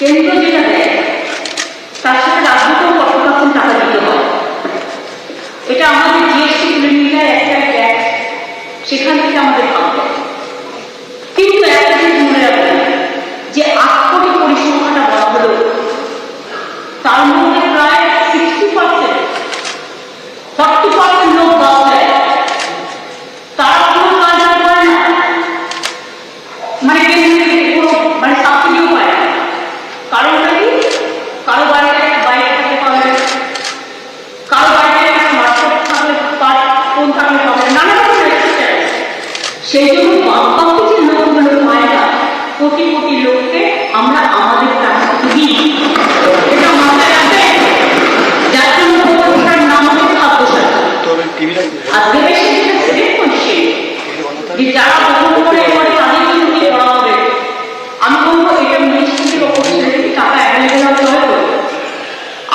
কেন্দ্র যেটা দেয় তার সাথে রাজ্যকেও কতরকম টাকা দিতে হয়। এটা আমাদের জিএসটি তুলে নিলে একটা ট্যাক্স, সেখান থেকে আমাদের ভাবতে হবে। কিন্তু একটা জিনিস মনে রাখবেন যে 8 কোটি পরিসংখ্যানটা বলা হলো, তার মধ্যে প্রায় 40% লোক বাস দেয়, তারা কোনো কাজ করে না, মানে মানে সাবসিডিও পায় না। কারণটা কি? কারো বাড়িতে একটা বাইক থাকতে পারবে, কারো বাড়িতে একটা স্মার্টফোন থাকলে ফোন থাকলে পাবে, নানা রকমের এক্সট্রা। সেই জন্য বাকি যে লোকগুলো পায় না, কোটি কোটি লোককে আমরা আমাদের কাছ থেকে দিই। এটা মাথায় রাখবে। যার জন্য ওটার নাম হচ্ছে খাদ্যসার। আর দেবে সেটা সিলেক্ট করছে যে যারা গ্রহণ করে তাদের জন্য কি করা হবে। আমি বলবো এটা মিনিস্ট্রির ওপর টাকা অ্যাভেলেবেল হতে হবে।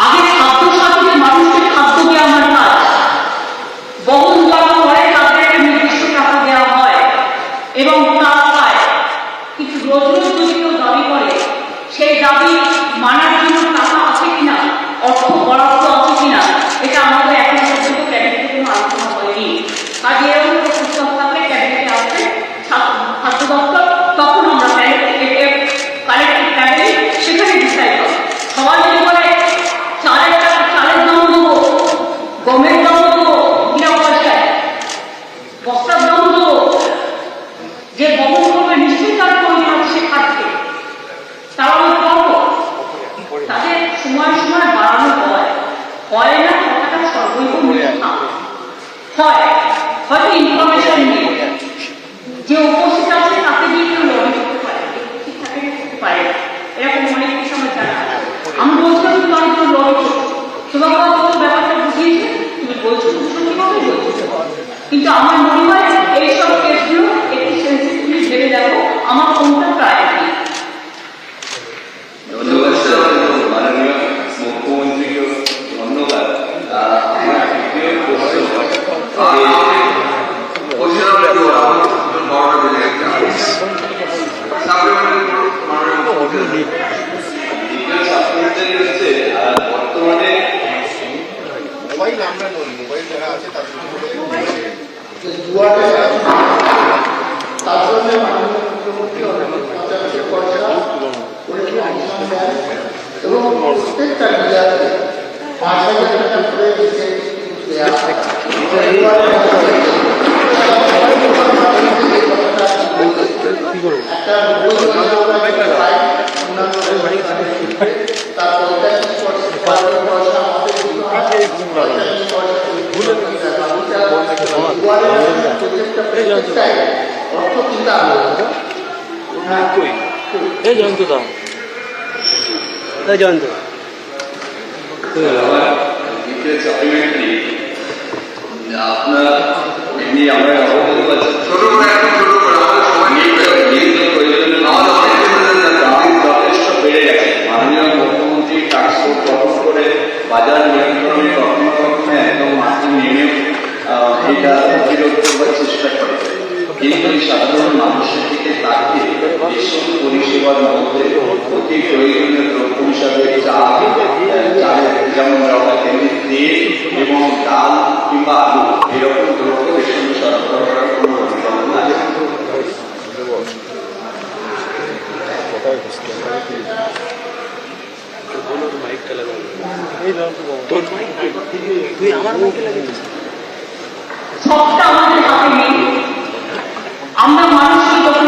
আগে খাদ্য সাথে মানুষকে খাদ্য দেওয়া আমার কাজ, বহন দেওয়ার পরে তাদের একটা নির্দিষ্ট টাকা দেওয়া হয় এবং তারা পায়। কিন্তু রোজ রোজ যদি কেউ দাবি করে, সেই দাবি মানার জন্য টাকা আছে কিনা, অর্থ বরাদ্দ আছে কিনা, এটা আমাদের এখন পর্যন্ত ক্যাবিনেটে কোনো আলোচনা হয়নি। কাজে এরকম প্রস্তাব থাকলে ক্যাবিনেটে আসবে খাদ্য দপ্তর, তখন আমরা কালেক্টিভ ক্যাবিনেট সেখানে ডিসাইড হবে। সবাই যদি বলে চালের দাম দেবো, গমের দাম দেবো, বিনা পয়সায় বস্তার দাম দেবো, যে বহন করবে নিশ্চয়ই তার প্রয়োজন আছে, সে খাচ্ছে, তারা আমি পাবো। তাদের সময় সময় বাড়ানো হয় না, কথাটা সর্বৈব মিথ্যা হয়। হয়তো ইনফরমেশন নিয়ে যে উপস্থিত আছে তাকে দিয়ে কেউ লড়াই করতে পারে, ঠিক থাকে করতে পারে, এরকম অনেক কিছু আমার জানা। আমি বলছিলাম তুমি অনেকজন লড়াই করছো, তোমাকে হয়তো ব্যাপারটা বুঝিয়েছে, তুমি বলছো সত্যিভাবে বলছো। কিন্তু আমার মনে হয় এইসব কেসগুলো একটু সেন্সিটিভলি ভেবে দেখো আমার কোনটা প্রায়োরিটি। ধন্যবাদ মাননীয় মুখ্যমন্ত্রীকে, ধন্যবাদ। আমার তৃতীয় প্রশ্ন, বর্তমানে মোবাইল আমরা নই, মোবাইল যারা আছে তাদের তার জন্য মাননীয় মুখ্যমন্ত্রী এবং প্রত্যেকটা জেলাতে 5,000 টাকা করে আপনার এমনি আমরা অবগত আছি, ছোট করে যথেষ্ট বেড়ে গেছে। মাননীয় মুখ্যমন্ত্রী টাস্ক ফোর্স গঠন করে বাজার নিয়ন্ত্রণে কখনো কখনো একদম মাঠে নেমে এটা প্রতিরোধ করবার চেষ্টা করে, কিন্তু সাধারণ মানুষের দিকে তাকিয়ে এসব পরিষেবার মধ্যে অতি প্রয়োজনীয় দ্রব্য হিসাবে যেমন তেল এবং ডাল কিংবা আলু এরকম দ্রব্য রেশন সরবরাহ করার কোনো পরিকল্পনা আছে? সবটা আমাদের হাতে নেই। আমরা মানুষকে যখন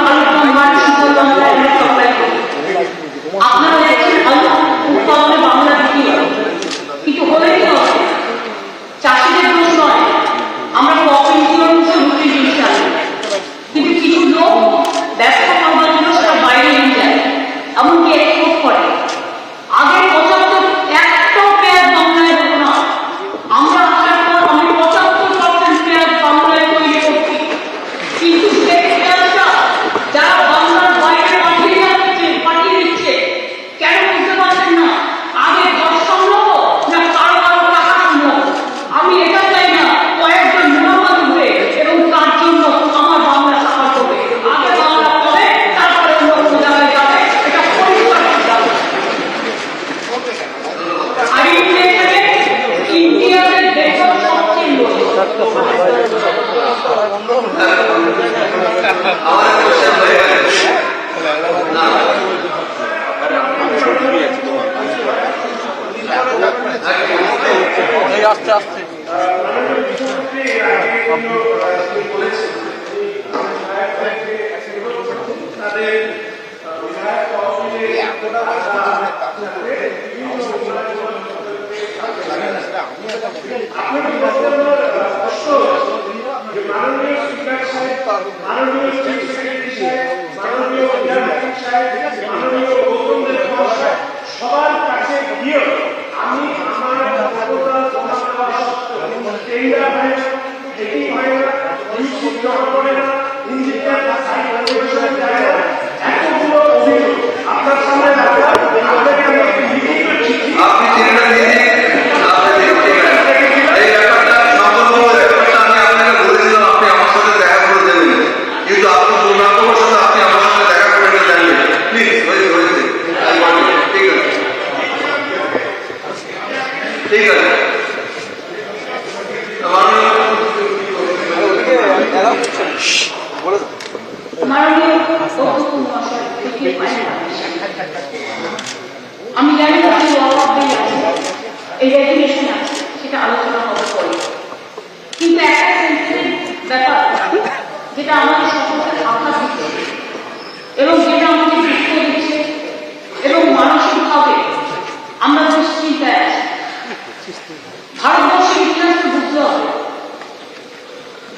আপনারা দেখছেন উৎপাদনে বাংলা দিকে, কিন্তু হলে কি হবে? চাষিদের দোষ নয়, আমরা কপ ইন্স্যুরেন্সে রুটি জিনিস আনি, কিন্তু কিছু লোক ব্যবসা করবার জন্য সেটা বাইরে নিয়ে যায়, এমনকি এক্সপোর্ট করে। আগে 75 একটা পেঁয়াজ বাংলায় দেবো না, আমরা আসার পর আমি 75% পেঁয়াজ বাংলায় তৈরি করছি, কিন্তু সেই পেঁয়াজটা আস্তে আস্তে সবার কাছে গিয়ে আমি আমার এটি হয় না জমা করে না ইঞ্জিনিয়ার এতগুলো অভিযোগ আপনার সামনে আপনি চিন্তা দিয়ে এই ব্যাপারটা সম্পূর্ণ ব্যাপারটা আমি আপনাকে বলে দিলাম, আপনি আমার সাথে দেখা করে দেবেন, কিন্তু আপনি দুর্ভাগ্যবর সাথে আপনি আমার সাথে দেখা করে জানবেন প্লিজ। হয়েছে ঠিক আছে ঠিক আছে মাননীয় অধ্যক্ষ মহাশয় থেকে আমি জানি না কি এই রেগুলেশন আছে সেটা আলোচনা হবে পরে, কিন্তু একটা সেন্সিটিভ ব্যাপার যেটা আমাদের সকলকে আঘাত দিচ্ছে এবং যেটা আমাকে দুঃখ দিচ্ছে এবং মানসিকভাবে আমরা দুশ্চিন্তায় আছি। ভারতবর্ষের ইতিহাসকে বুঝতে হবে।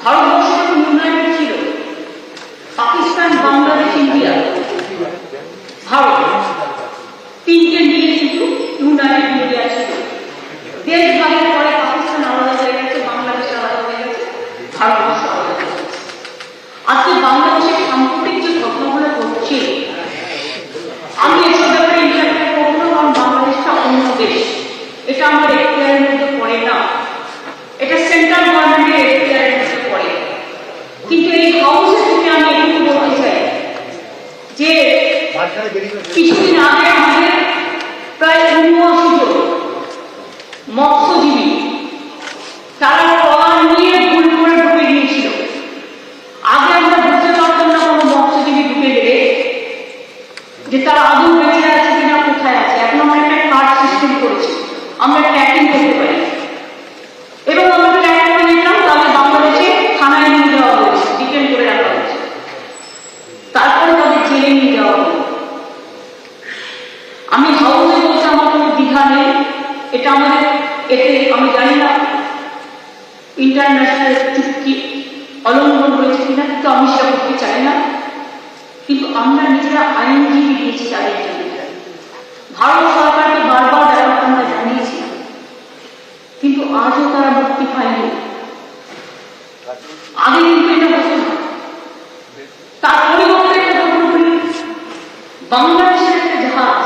ভারতবর্ষের একটা ইউনাইটেড ছিল, পাকিস্তান, বাংলাদেশ, ইন্ডিয়া, ভারত, তিনটে মিলে কিন্তু ইউনাইটেড ইন্ডিয়া ছিল। দেশ ভাগের পরে পাকিস্তান আলাদা হয়ে গেছে, বাংলাদেশ আলাদা হয়ে গেছে, ভারতবর্ষ আলাদা হয়ে গেছে। আজকে বাংলাদেশের সাম্প্রতিক যে ঘটনাগুলো ঘটছে, আমি এসব ব্যাপারে ইন্টারফেয়ার করবো না, কারণ বাংলাদেশটা অন্য দেশ, এটা আমার এখতিয়ারের মধ্যে পড়ে না, এটা সেন্ট্রাল গভর্নমেন্টের এখতিয়ারের মধ্যে পড়ে। কিন্তু এই হাউসে থেকে আমি একটু বলতে চাই যে কিছুদিন আগে আমাদের প্রায় ৭৯ জন মৎস্যজীবী তারা ট্রলার নিয়ে ভুল করে ঢুকে গিয়েছিল। আগে আমরা বুঝতে পারতাম না কোনো মৎস্যজীবী ঢুকে গেলে যে তারা আদৌ বেঁচে আছে কিনা, কোথায় আছে। এখন আমরা একটা কার্ড সিস্টেম করেছি, আমরা ট্র্যাকিং করতে পারি এবং আমরা ট্র্যাক করে নিলাম, তাহলে বাংলাদেশে থানায় নিয়ে যাওয়া হয়েছে, ডিটেন করে রাখা হয়েছে, তারপরে তাদের জেলে নিয়ে যাওয়া হলো। আমি হাউসে বলতে আমার কোনো দ্বিধা নেই, এটা আমাদের এতে আমি জানি না ইন্টারন্যাশনাল চুক্তি অলঙ্ঘন হয়েছে কিনা, কিন্তু আমি সেটা করতে চাই না। কিন্তু আমরা নিজেরা আইনজীবী দিয়েছি তাদের জন্য। ভারত সরকারকে বারবার ব্যাপারটা আমরা জানিয়েছি, কিন্তু আজও তারা মুক্তি পায়নি। আগে কিন্তু এটা হতো না। তার পরিবর্তে একটা ঘটনা করি, বাংলাদেশের একটা জাহাজ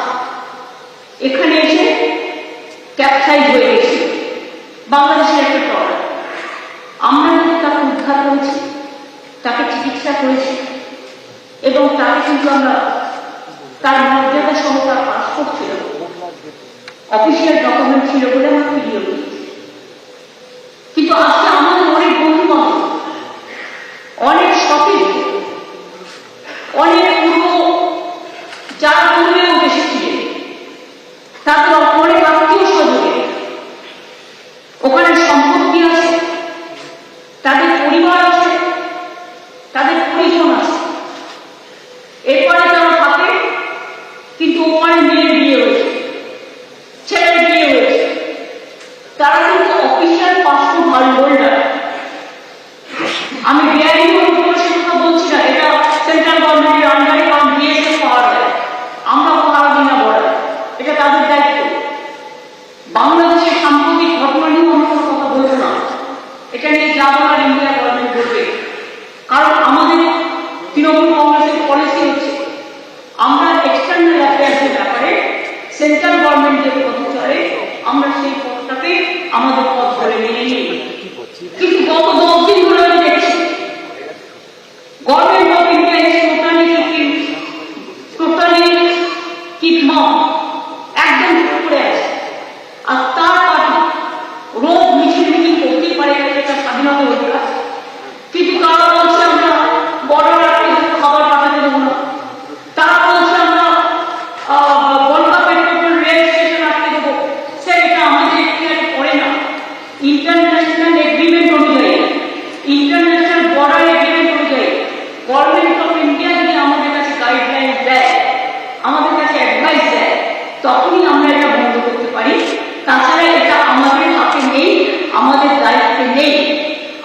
এখানে এসে ক্যাপসাইজ হয়ে গেছে, বাংলাদেশের একটা ট্রলার। আমরা কিন্তু তাকে উদ্ধার করেছি, তাকে চিকিৎসা করেছি এবং তাকে কিন্তু আমরা তার মর্যাদা সহ তার পাসপোর্ট ছিল, অফিসিয়াল ডকুমেন্ট ছিল বলে আমরা ফিরিয়ে দিয়েছি। কিন্তু আজকে আমাদের অনেক বন্ধু বান্ধব, অনেক শপিং, অনেক পূর্ব যারা পূর্বেও এসেছিলেন, তাদের অনেক আত্মীয় স্বজনে ওখানে সম্পত্তি আছে, তাদের পরিবার আছে, তাদের পরিজন আছে, এরপরে তারা থাকে, কিন্তু ওখানে মেয়ের বিয়ে হয়েছে, ছেলের বিয়ে হয়েছে, তারা কিন্তু অফিসিয়াল পাসপোর্ট হোল্ডার। আমি বেআইনি কোনো সে কথা বলছি না, এটা সেন্ট্রাল গভর্নমেন্টের আন্ডারে, কারণ বিএসএফ পাওয়া যায়।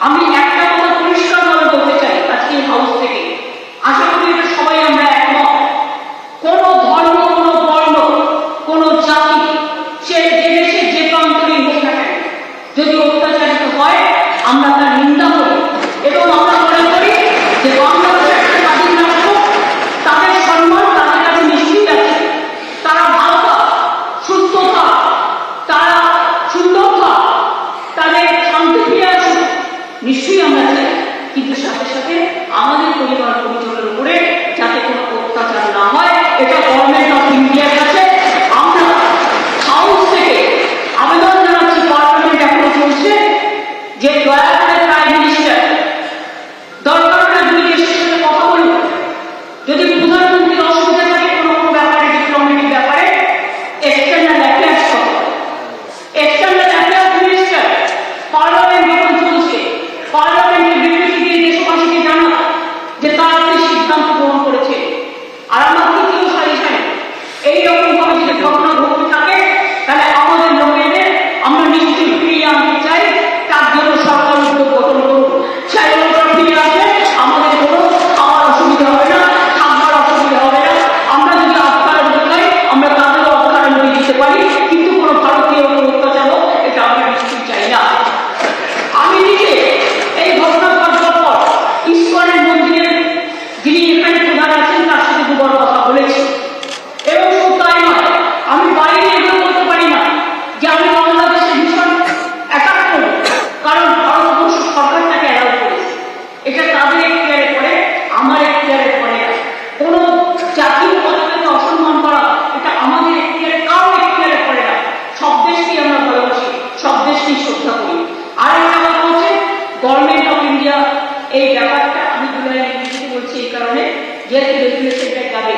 আমি একটা কথা পরিষ্কারভাবে বলতে চাই আজকে এই হাউস থেকে, আশা করি এটা সবাই আমরা একমত, কোনো ধর্ম, কোনো বর্ণ, কোনো জাতি, সে যে দেশে যে প্রান্তরই হোক না কেন, যদি অত্যাচারিত হয় আমরা তার নিন্দা করি এবং আমরা মনে করি যে বাংলাদেশ একটা স্বাধীন রাষ্ট্র, তাদের সম্মান তাদের কাছে নিশ্চয়ই আছে, তারা ভালো থাক, সুস্থ থাক, তারা সুন্দর থাক, তাদের শান্তি ফিরে আসুক, নিশ্চয়ই আমরা চাই। কিন্তু সাথে সাথে আমাদের পরিবার পরিজনের উপরে যাতে কোনো অত্যাচার না হয়, এটা গভর্নমেন্ট অফ ইন্ডিয়ার কাছে আমরা হাউস থেকে আবেদন জানাচ্ছি। পার্লামেন্ট এখনো চলছে, যে দয়া করে প্রাইম মিনিস্টার দরকার হলে দুই দেশের সাথে কথা বলুন, যদি প্রধানমন্ত্রীর অসুবিধা থাকে কোনো ব্যাপারে, ডিপ্লোমেটিক ব্যাপারে, এক্সটার্নাল অ্যাফেয়ার্স কথা, এক্সটার্নাল অ্যাফেয়ার্স মিনিস্টার পার্লামেন্ট যখন চলছে, পার্লামেন্টের বিবৃতি দিয়ে দেশবাসীকে জানা যে তারা কি সিদ্ধান্ত গ্রহণ করেছে। আর আমার তৃতীয় সাজেশন, এইরকম ভাবে যদি ঘটনা ঘটতে থাকে তাহলে আমাদের লোকেদের আমরা নিশ্চয়ই ফিরিয়ে আনতে চাই, তার জন্য সরকার উদ্যোগ গঠন করুন। সেই লোকরা ফিরে আসে, আমাদের কোনো খাওয়ার অসুবিধা হবে না, থাকবার অসুবিধা হবে না। আমরা যদি আত্মার বোঝাই আমরা তাদেরও আত্মার মধ্যে দিতে পারি, কিন্তু কোনো ভারতীয় অত্যাচার হোক এটা আমরা নিশ্চয়ই চাই না। আমি নিজে এই ঘটনা ঘটবার পর ঈশ্বরের মন্দিরের যিনি এখানে প্রধান আছেন তার সাথে দুবার কথা বলেছি, এবং শুধু তাই নয়, আমি বাইরে এগুলো বলতে পারি না যে আমি বাংলাদেশের ভীষণ অ্যাটাক করব, কারণ ভারতবর্ষ সরকার তাকে অ্যালাউ করেছে। এটা তাদের এখতিয়ারে পড়ে, আমার এখতিয়ারে পড়ে না। কোনো জাতীয় পতাকাকে অসম্মান করা এটা আমাদের এখতিয়ারে, কারো এখতিয়ারে পড়ে না। সব দেশকেই আমরা ভালোবাসি, সব দেশকেই শ্রদ্ধা করি। আর একটা কথা হচ্ছে, গভর্নমেন্ট অফ ইন্ডিয়া এই ব্যাপারটা, আমি জুলাই ইংরেজিতে বলছি এই কারণে যেহেতু রেগুলেশনটা যাবে,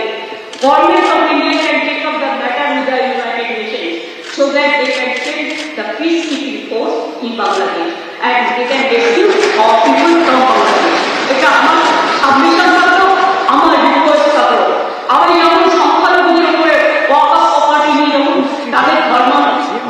government of India can take up the matter with the United Nations so that they can send the peacekeeping force in Bangladesh and they can rescue our people from Bangladesh. এটা আমার সাবমিশন থাকলো, আমার request থাকলো। আমি যখন সংখ্যালঘুদের উপরে ওয়াকফ property নিয়ে যখন তাদের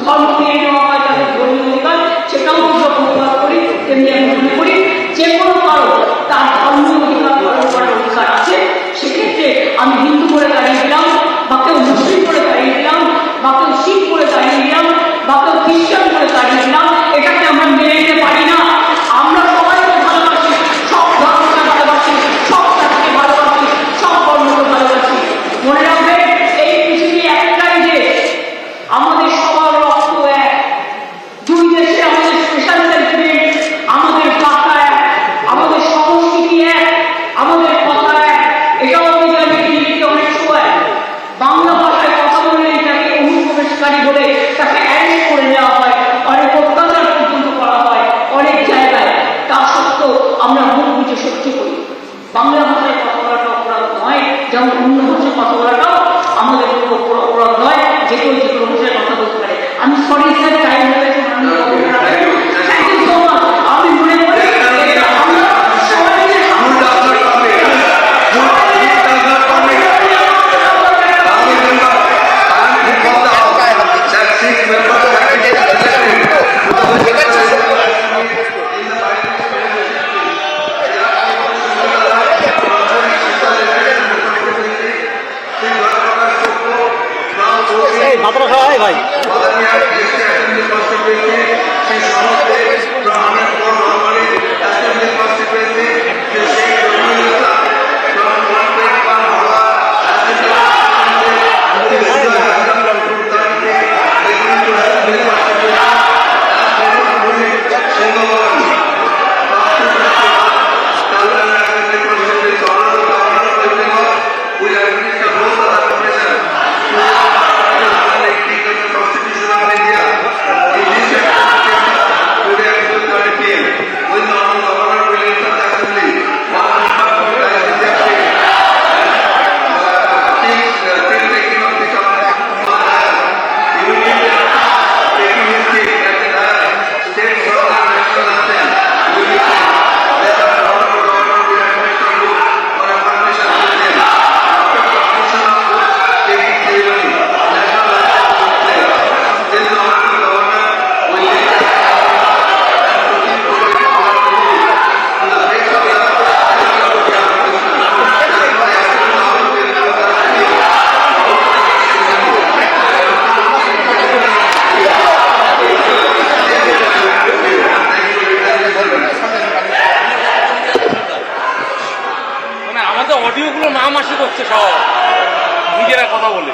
ধর্ম নিয়ে নেওয়া হয়, তাদের ধর্মীয় অধিকার, সেটাও যখন প্রতিবাদ করি, তেমনি আমি মনে করি যে কোনো কারো তার ধর্মীয় অধিকার পালন করার অধিকার আছে। সেক্ষেত্রে আমি হিন্দু করে দাঁড়িয়ে দিলাম, বা কেউ মুসলিম করে দাঁড়িয়ে দিলাম, বা কেউ শিখ করে দাঁড়িয়ে দিলাম, বা কেউ খ্রিস্টান করে দাঁড়িয়ে দিলাম, এটাকে আমরা মেনে নিতে পারি না। আমরা সবাইকে ভালোবাসি, সব ধর্মকে ভালোবাসি, সব জাতিকে ভালোবাসি, সব বর্ণকে ভালোবাসি। মনে রাখবেন, এই পৃথিবী একটাই দেশ, আমাদের সবার রক্ত এক। দুই দেশে আমাদের স্পেশাল সেন্টিমেন্ট, আমাদের ভাষা এক, আমাদের সংস্কৃতি এক, আমাদের কথা এক। এটাও আমি জানি দিল্লিতে অনেক সময় বাংলা ভাষায় কথা বললে তাকে অনুপ্রবেশকারী বলে তাকে অ্যারেস্ট করে নেওয়া হয়, অনেক অত্যাচার পর্যন্ত করা হয় অনেক জায়গায়। তা সত্ত্বেও আমরা মুখ বুঝে সহ্য করি। বাংলা ভাষায় কথা বলাটা অপরাধ নয়, যেমন অন্য ভাষায় কথা বলাটাও আমাদের কোনো অপরাধ নয়, যে কেউ যে কোনো ভাষায় কথা বলতে পারে। আমি সরি স্যার, টাইম হয়ে গেছে, থ্যাংক ইউ সো মাচ। আমি মনে করি এটা আমরা সবাই মিলে মাত্রা খাওয়া হয় ভাই। Constitution of India. নিজেরা কথা বলে